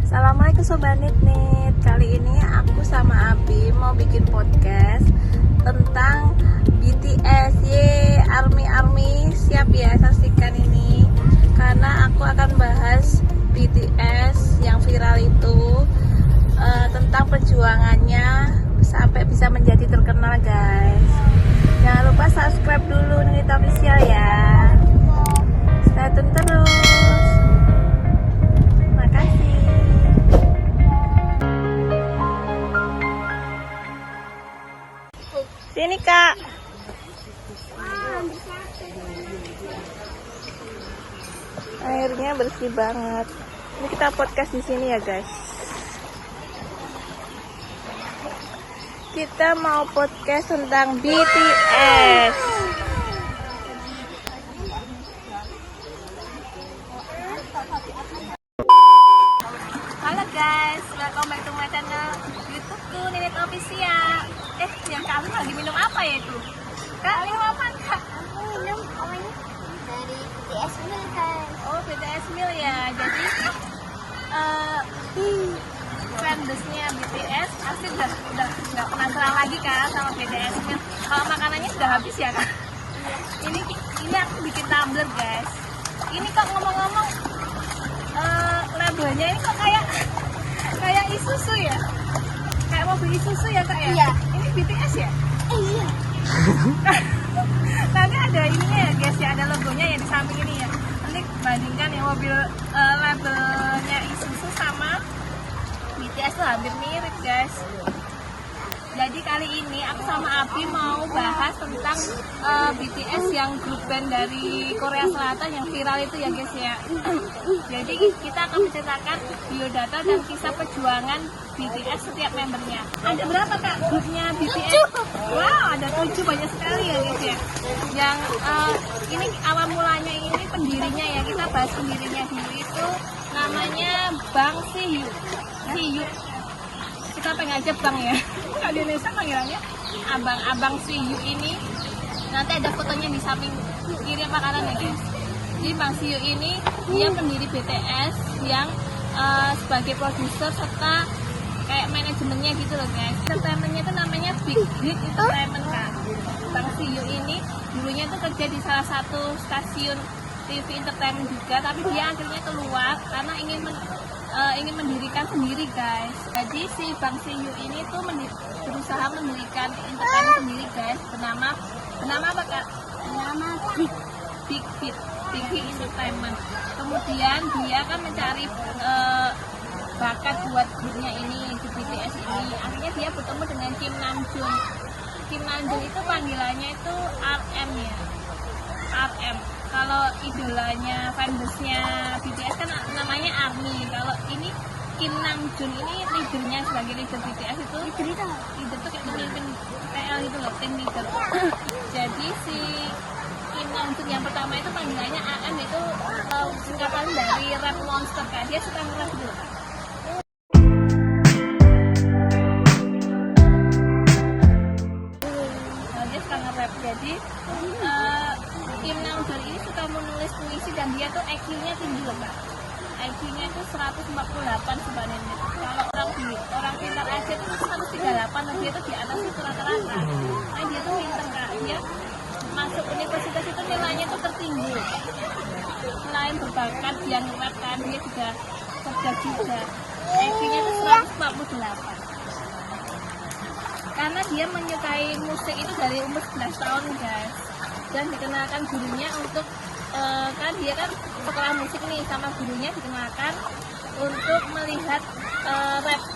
Assalamualaikum Sobat Nit-Nit. Kali ini aku sama Abi mau bikin podcast tentang BTS. ARMY siap ya, saksikan ini. Karena aku akan bahas BTS yang viral itu, tentang perjuangannya sampai bisa menjadi terkenal, guys. Jangan lupa subscribe dulu Nit Official ya. Stay tune terus. Makasih. Sini Kak. Airnya bersih banget. Ini kita podcast di sini ya, guys. Kita mau podcast tentang BTS. Halo guys, welcome back to my channel YouTubeku Nit Official. Yang kalian lagi minum apa ya itu? Kak, minum apa Kak? Aku minum namanya dari BTS Milk, guys. Oh, BTS Milk ya. Jadi fanbase-nya BTS pasti udah nggak penasaran lagi kan sama BTS Milk. Kalau makanannya sudah habis ya Kak? Ini aku bikin tumbler guys. Ini kok ngomong-ngomong labelnya ini kok kayak Isuzu ya? Kayak mobil Isuzu ya Kak ya? Iya. Ini BTS ya? Iya. Nanti ada ininya ya guys ya, ada logonya ya di samping ini ya. Nanti bandingkan ya mobil labelnya Isuzu sama BTS tuh hampir mirip guys. Jadi kali ini aku sama Abi mau bahas tentang BTS yang grup band dari Korea Selatan yang viral itu ya guys ya. Jadi kita akan menceritakan biodata dan kisah perjuangan BTS setiap membernya. Ada berapa Kak grupnya BTS? Wow, ada 7, banyak sekali ya guys ya. Yang ini awal mulanya ini pendirinya ya, kita bahas pendirinya dulu itu namanya Bang Sihyuk. Kita pengen aja Bang ya. Kalau di Indonesia panggilannya Abang Sihyuk ini. Nanti ada fotonya di samping kiri apa kanan ya guys. Jadi Bang Sihyuk ini dia pendiri BTS yang sebagai produser serta kayak manajemennya gitu loh guys. Entertainmentnya itu namanya Big Hit Entertainment kan. Bang Sihyuk ini dulunya tuh kerja di salah satu stasiun TV entertainment juga, tapi dia akhirnya keluar karena ingin mendirikan sendiri guys. Jadi si Bang Sihyuk ini tuh berusaha mendirikan entertainment sendiri guys, bernama apa Kak? Nama Big Hit Entertainment. Kemudian dia kan mencari bakat buat grupnya ini, di BTS ini. Akhirnya dia bertemu dengan Kim Namjoon. Kim Namjoon itu panggilannya itu RM ya, RM. Kalau idolanya fanbase-nya BTS kan namanya ARMY. Kalau ini Kim Namjoon ini leadernya, sebagai leader BTS itu leader tuh kayak pemimpin PL itu loh, tim leader. Jadi si Kim Namjoon yang pertama itu panggilannya AM, itu singkatan dari Rap Monster Kak. Dia suka nge-rap dulu Kak. Dia suka nge-rap. Jadi Kim Namjoon ini suka menulis puisi dan dia tuh IQ-nya tinggi loh Kak. IQ-nya itu 148 sebenarnya. Kalau orang pintar aja itu 138, dan dia tuh di atas itu rata-rata. Nah dia tuh pintar Kak. Dia masuk universitas itu nilainya tuh tertinggi. Selain berbakat dia nge-rap kan, dia juga kerja juga. IQ-nya itu 148. Karena dia menyukai musik itu dari umur 11 tahun guys. Dan dikenalkan gurunya untuk kan dia kan sekolah musik nih, sama gurunya dikenalkan untuk melihat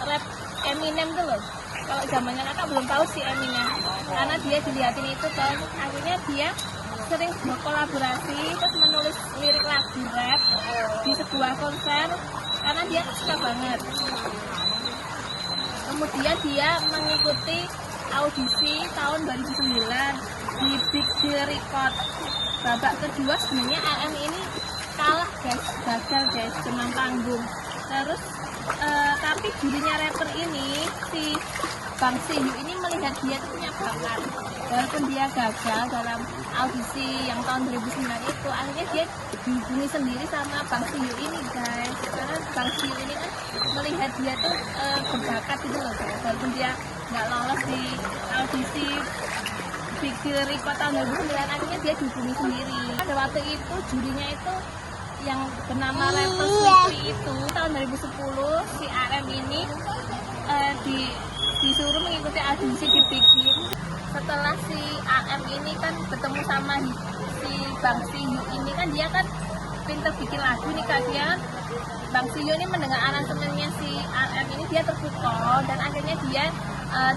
rap Eminem tuh loh. Kalau zamannya Kakak belum tahu sih Eminem, karena dia dilihatin itu kan. Akhirnya dia sering berkolaborasi terus menulis lirik lagu rap di sebuah konser karena dia suka banget. Kemudian dia mengikuti audisi tahun 2009 di Big Deal Record. Babak kedua sebenarnya AM ini kalah guys, gagal guys, demam panggung. Terus tapi dirinya rapper ini, si Bang Sihyuk ini melihat dia itu punya bakat. Walaupun dia gagal dalam audisi yang tahun 2009 itu, akhirnya dia dihubungi sendiri sama Bang Sihyuk ini guys. Karena Bang Sihyuk ini kan melihat dia tuh berbakat gitu loh guys. Walaupun dia nggak lolos di audisi Big Deal Record tahun 2009, akhirnya dia dihubungi sendiri. Pada waktu itu jurinya itu yang bernama Level Sleepy itu tahun 2010 si RM ini disuruh mengikuti audisi di Big Hit. Setelah si AM ini kan bertemu sama si Bang Siyu ini kan, dia kan pinter bikin lagu nih kak. Dia Bang Siyu ini mendengar aransemennya si RM ini, dia terpukau dan akhirnya dia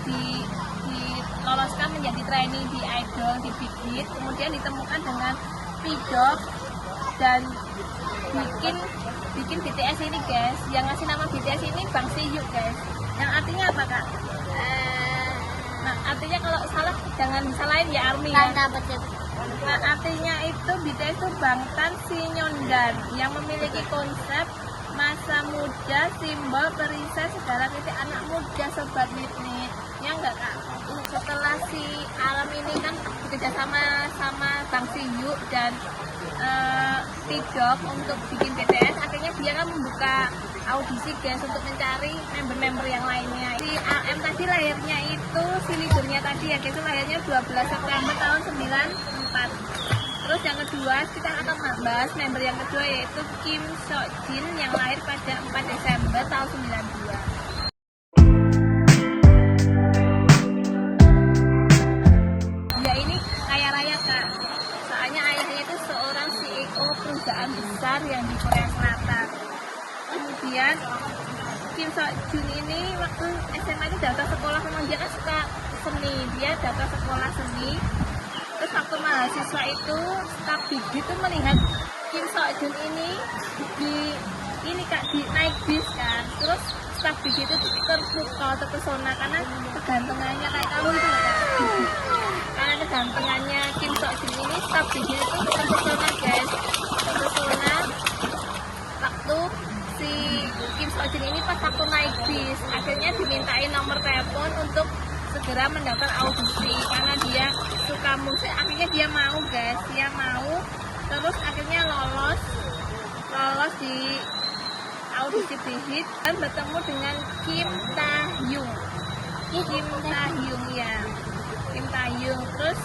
diloloskan menjadi trainee di Idol di Big Hit. Kemudian ditemukan dengan Pidok dan bikin BTS ini guys. Yang ngasih nama BTS ini Bang Siyu guys. Yang artinya apa kak? Nah, artinya kalau salah jangan disalahin ya Army ya. Nah, artinya itu BTS itu Bangtan Sinyeondan yang memiliki konsep masa muda, simbol perisai segala titik anak muda sobat Litnit. Ya enggak kak? Setelah si Alam ini kan bekerja sama Bang Siyu dan Tidok untuk bikin BTS, akhirnya dia kan membuka audisi guys untuk mencari member-member yang lainnya. Si AM tadi lahirnya itu, si leadernya tadi ya guys, lahirnya 12 September tahun 94. Terus yang kedua kita akan membahas member yang kedua yaitu Kim Seokjin yang lahir pada 4 Desember tahun 92. Dia ini kaya raya kak, soalnya ayahnya itu seorang CEO perusahaan besar yang di Korea Selatan. Kemudian Kim Seokjin ini waktu SMA itu daftar sekolah, memang dia kan suka seni, dia daftar sekolah seni. Terus waktu mahasiswa itu staf Big Hit itu melihat Kim Seokjin ini naik bis kan. Terus staf Big Hit itu terpukau, terpesona karena kegantengannya kayak kamu gitu loh kak. Karena kegantengannya Kim Seokjin ini, staf Big Hit itu terpesona guys, terpesona waktu si Kim Seokjin ini pas waktu naik bis. Akhirnya dimintain nomor telepon untuk segera mendaftar audisi karena dia suka musik. Akhirnya dia mau guys, dia mau. Terus akhirnya lolos di audisi Big Hit dan bertemu dengan Kim Taehyung ya, Kim Taehyung. Terus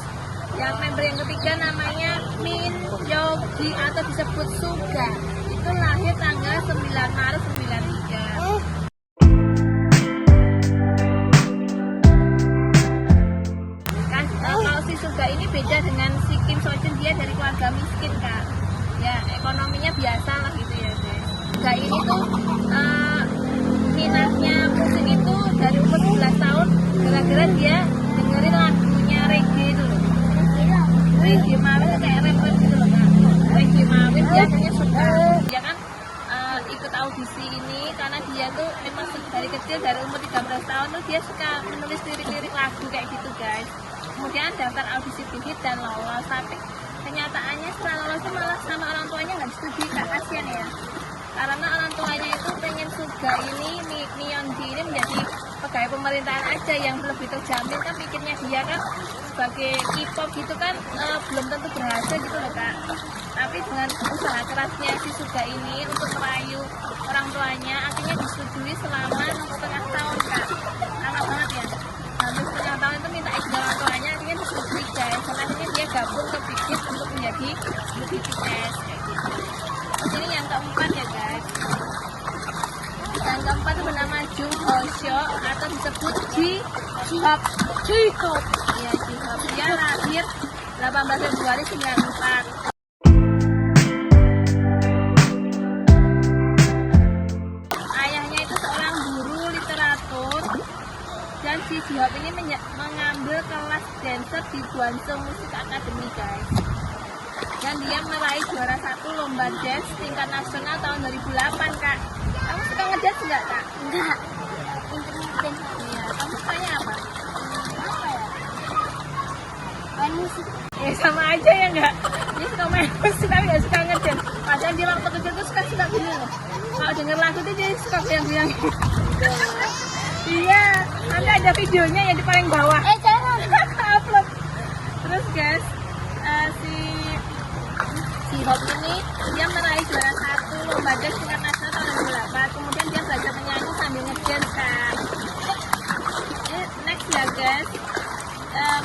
yang member yang ketiga namanya Min Yogi atau disebut Suga, itu lahir tanggal 9 Maret 93. Kalau si Suga ini beda dengan si Kim Seokjin, dia dari keluarga miskin kak. Ya ekonominya biasa lah gitu ya guys. Suga ini tuh minatnya musik itu dari umur 11 tahun gara-gara dia dengerin lagunya reggae itu loh. Reggae Mawin kayak rapper gitu loh kak. Reggae Mawin dia akhirnya suka. Dia kan ikut audisi ini karena dia tuh memang dari kecil, dari umur 13 tahun tuh dia suka menulis lirik-lirik lagu kayak gitu guys. Kemudian daftar audisi Big Hit dan lolos, tapi kenyataannya setelah lolos itu malah sama orang tuanya nggak disetujui kak, kasihan ya. Karena orang tuanya itu pengen Suga ini, Myeonji ini menjadi pegawai pemerintahan aja yang lebih terjamin kan, pikirnya dia kan sebagai K-pop gitu kan belum tentu berhasil gitu loh kak. Tapi dengan usaha kerasnya si Suga ini untuk merayu orang tuanya, akhirnya disetujui selama 6,5 tahun kak. Lama banget ya, hampir setengah tahun itu minta izin orang tuanya, akhirnya disetujui guys. Dan akhirnya dia gabung ke Big Hit untuk menjadi BTS kayak gitu. Terus ini yang keempat ya guys. Yang keempat itu bernama Jung Ho Seo atau disebut J-Hope. Ya, J-Hope. Dia lahir 18 Februari 94. Ayahnya itu seorang guru literatur dan si J-Hope ini mengambil kelas dancer di Gwansung Music Academy guys. Dan dia meraih juara 1 lomba dance tingkat nasional tahun 2008 kak. Kamu suka ngedance nggak kak? Enggak. Iya. Kamu sukanya apa? Apa ya? Main musik. Ya sama aja ya nggak? Dia suka main musik tapi nggak suka ngedance. Padahal dia waktu kecil tuh suka gini loh. Kalau denger lagu tuh dia suka goyang-goyang. Iya. Nanti ada videonya yang di paling bawah. Jangan. Upload. Terus guys, si J-Hope ini dia meraih juara 1 lomba dance tingkat nasional tahun 2008. Kemudian dia belajar menyanyi dance kan. Next ya guys,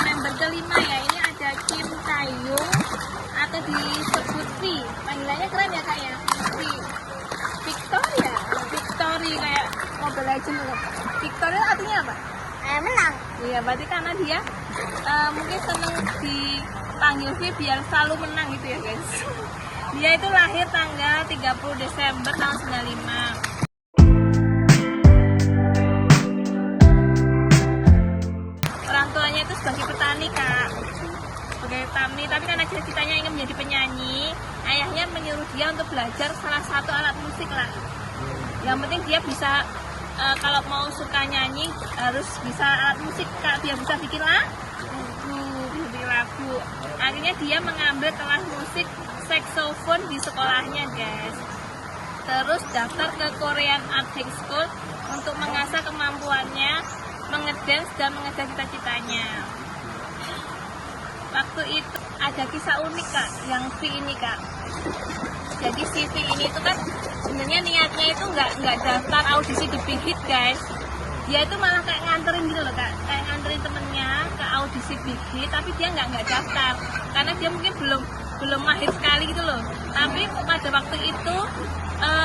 member kelima ya, ini ada Kim Taeyong atau disebut V, panggilannya keren ya kak ya, V. Victoria, Victory kayak Mobile Legends loh. Victoria artinya apa? Menang. Iya, berarti karena dia mungkin seneng dipanggil V biar selalu menang gitu ya guys. Dia itu lahir tanggal 30 Desember tahun 95. Orang tuanya itu sebagai petani kak, sebagai petani, tapi karena cita-citanya ingin menjadi penyanyi, ayahnya menyuruh dia untuk belajar salah satu alat musik lah. Yang penting dia bisa, kalau mau suka nyanyi harus bisa alat musik kak, dia bisa bikin lagu. Akhirnya dia mengambil kelas musik saxophone di sekolahnya guys. Terus daftar ke Korean Art High School untuk mengasah kemampuannya mengedance dan mengejar cita-citanya. Waktu itu ada kisah unik kak, yang V ini kak. Jadi si V ini itu kan sebenarnya niatnya itu nggak daftar audisi di Big Hit guys. Dia itu malah kayak nganterin gitu loh kak, kayak nganterin temennya ke audisi Big Hit, tapi dia nggak daftar karena dia mungkin belum mahir sekali gitu loh. Tapi pada waktu itu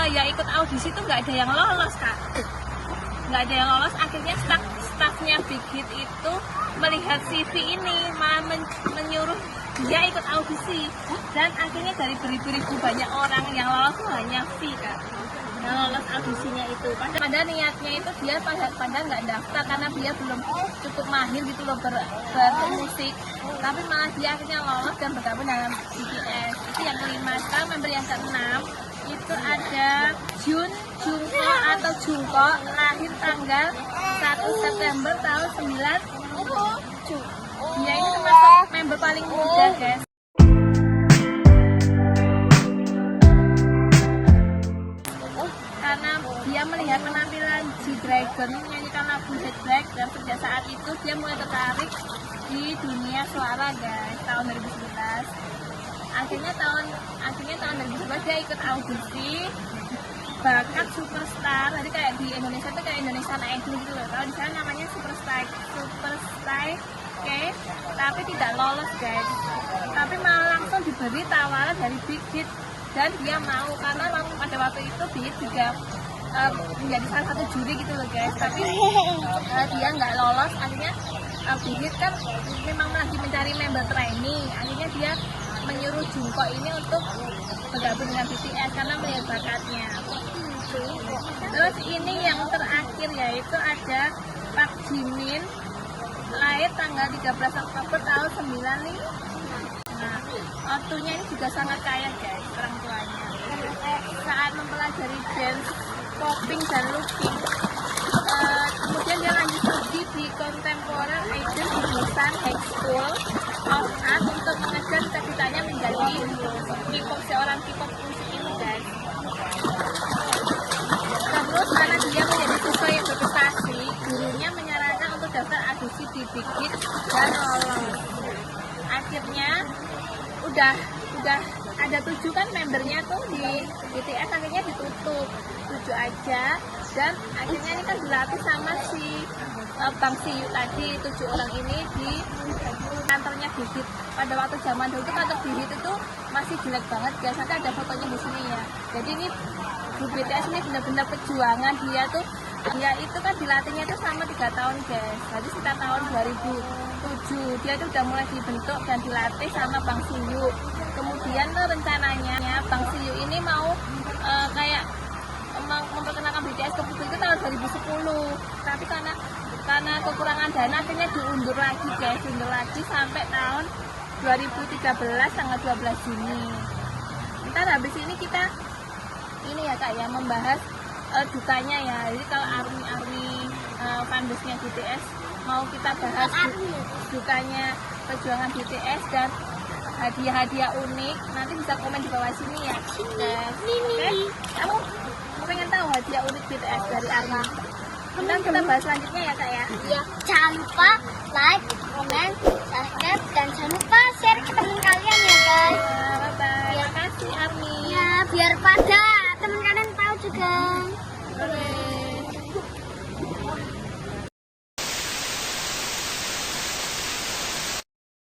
ya ikut audisi itu nggak ada yang lolos kak, nggak ada yang lolos. Akhirnya staffnya Big Hit itu melihat CV ini malah menyuruh dia ikut audisi, dan akhirnya dari beribu-ribu banyak orang yang lolos tuh hanya V kak, yang lolos audisinya itu. Padahal niatnya itu dia padahal nggak daftar karena dia belum cukup mahir gitu loh bermusik, tapi malah dia akhirnya lolos dan bergabung dalam BTS. Itu yang kelima. Sekarang member yang keenam itu ada Jungko atau Jungko, lahir tanggal 1 September tahun 90. Dia ini termasuk member paling muda guys. Karena dia melihat penampilan G-Dragon menyanyikan lagu Hit Black, dan sejak saat itu dia mulai tertarik di dunia suara guys, tahun 2011. Akhirnya tahun 2011 dia ikut audisi bakat superstar. Jadi kayak di Indonesia tuh kayak Indonesian Idol gitu loh. Kalau di sana namanya superstar, oke. Tapi tidak lolos guys. Tapi malah langsung diberi tawaran dari Big Hit dan dia mau, karena pada waktu itu Big Hit juga menjadi salah satu juri gitu loh guys. Tapi dia nggak lolos. Akhirnya Big Hit kan memang lagi mencari member trainee. Akhirnya dia menyuruh Jungko ini untuk bergabung dengan BTS karena melihat bakatnya. Terus ini yang terakhir yaitu ada Park Jimin, lahir tanggal 13 Oktober tahun 95. Nah, ortunya ini juga sangat kaya guys, orang tuanya. Saat mempelajari dance, popping dan looking, kemudian dia lanjut studi di Contemporary Agent di Busan High School of Art untuk mengejar cita-citanya menjadi K-pop, seorang K-pop musik ini guys. Terus karena dia menjadi siswa yang berprestasi, gurunya menyarankan untuk daftar audisi di Big Hit dan lolos. Akhirnya udah ada 7 kan membernya tuh di BTS, akhirnya ditutup 7 aja, dan akhirnya ini kan dilatih sama si Bang Siyu tadi. 7 orang ini di kantornya Big Hit. Pada waktu zaman dulu kantor Big Hit itu masih jelek banget guys, nanti ada fotonya di sini ya. Jadi ini grup BTS ini benar-benar perjuangan. Dia itu kan dilatihnya itu selama 3 tahun guys. Jadi sekitar tahun 2007 dia itu udah mulai dibentuk dan dilatih sama Bang Siyu. Kemudian rencananya Bang Siyu ini mau kayak memperkenalkan BTS ke publik itu tahun 2010. Tapi karena kekurangan dana akhirnya diundur lagi guys, diundur lagi sampai tahun 2013 tanggal 12 Juni. Ntar habis ini kita ini ya kak ya, membahas dukanya ya. Jadi kalau ARMY fanbase-nya BTS mau kita bahas dukanya perjuangan BTS dan hadiah-hadiah unik, nanti bisa komen di bawah sini ya. Oke? Kamu pengen tahu hadiah unik BTS dari ARMY? Nanti kita bahas selanjutnya ya kak ya. Iya. Jangan lupa like, komen, subscribe, dan jangan lupa share ke teman kalian ya guys. Bye bye. Terima kasih ARMY. Ya biar pada teman kalian tahu juga. Oke.